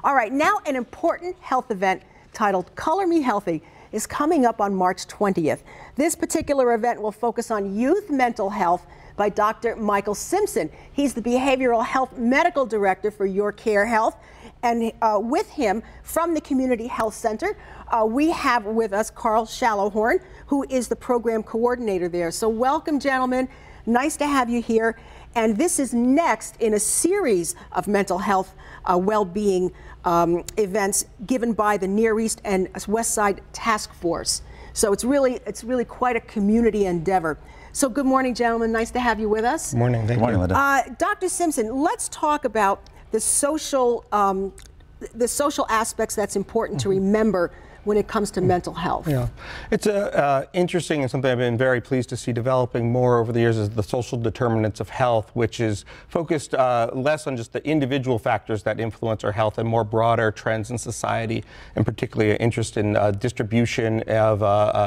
All right, now an important health event titled Color Me Healthy is coming up on March 20th. This particular event will focus on youth mental health by Dr. Michael Simson. He's the Behavioral Health Medical Director for YourCare Health. And with him from the Community Health Center, we have with us Karl Shallowhorn, who is the program coordinator there. So welcome, gentlemen. Nice to have you here. And this is next in a series of mental health well-being events given by the Near East and West Side Task Force. So it's really quite a community endeavor. So good morning, gentlemen. Nice to have you with us. Good morning. Thank you. Dr. Simpson, let's talk about the social aspects that's important to remember when it comes to mental health. Yeah, it's interesting and something I've been very pleased to see developing more over the years is the social determinants of health, which is focused less on just the individual factors that influence our health and more broader trends in society, and particularly an interest in distribution of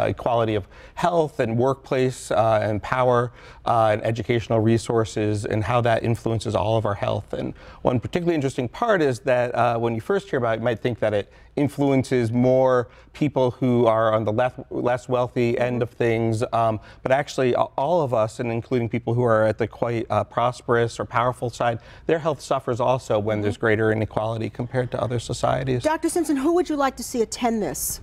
equality of health and workplace and power and educational resources and how that influences all of our health. And one particularly interesting part is that when you first hear about it, you might think that it influences more people who are on the less wealthy end of things, but actually all of us, and including people who are at the quite prosperous or powerful side, their health suffers also when there's greater inequality compared to other societies. Dr. Simpson, who would you like to see attend this?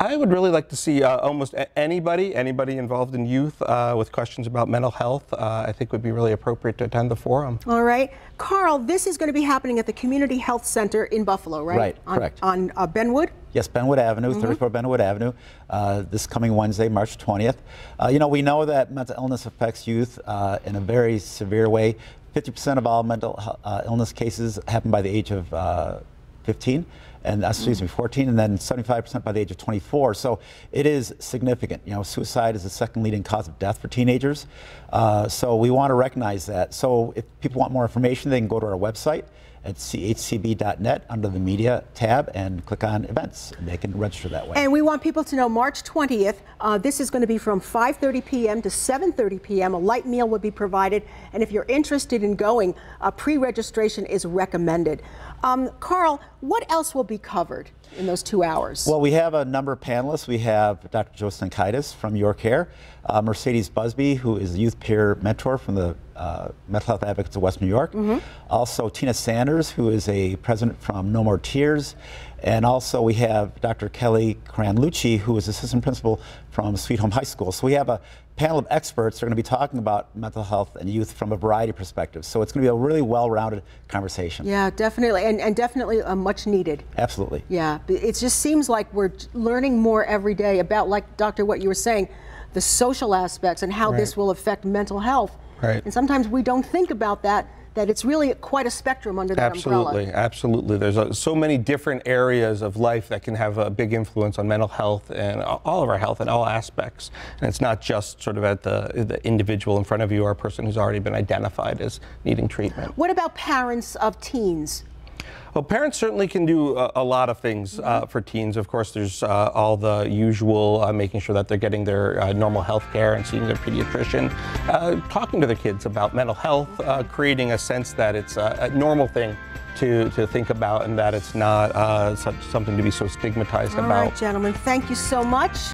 I would really like to see almost anybody involved in youth with questions about mental health. I think would be really appropriate to attend the forum. All right. Karl, this is going to be happening at the Community Health Center in Buffalo, right? Right, correct. On Benwood? Yes, Benwood Avenue, 34 Benwood Avenue, this coming Wednesday, March 20th. You know, we know that mental illness affects youth in a very severe way. 50% of all mental illness cases happen by the age of 15, and excuse me, 14, and then 75% by the age of 24. So it is significant. You know, suicide is the second leading cause of death for teenagers. So we want to recognize that. So if people want more information, they can go to our website at chcb.net under the media tab and click on events, and they can register that way. And we want people to know March 20th, this is going to be from 5:30 p.m. to 7:30 p.m. A light meal will be provided, and if you're interested in going, pre-registration is recommended. Karl, what else will be covered in those 2 hours? Well, we have a number of panelists. We have Dr. Joe Stankaitis from YourCare, Mercedes Busby, who is a youth peer mentor from the Mental Health Advocates of West New York. Also Tina Sanders, who is a president from No More Tears. And also we have Dr. Kelly Cranlucci, who is assistant principal from Sweet Home High School. So we have a panel of experts that are going to be talking about mental health and youth from a variety of perspectives. So it's going to be a really well-rounded conversation. Yeah, definitely, and definitely much needed. Absolutely. Yeah, it just seems like we're learning more every day about, like, Doctor, what you were saying, the social aspects and how this will affect mental health. Right. And sometimes we don't think about that it's really quite a spectrum under that umbrella. Absolutely. There's so many different areas of life that can have a big influence on mental health and all of our health in all aspects. And it's not just sort of at the individual in front of you or a person who's already been identified as needing treatment. What about parents of teens? Well, parents certainly can do a lot of things for teens. Of course, there's all the usual, making sure that they're getting their normal health care and seeing their pediatrician, talking to their kids about mental health, creating a sense that it's a normal thing to think about and that it's not something to be so stigmatized about. All right, gentlemen, thank you so much.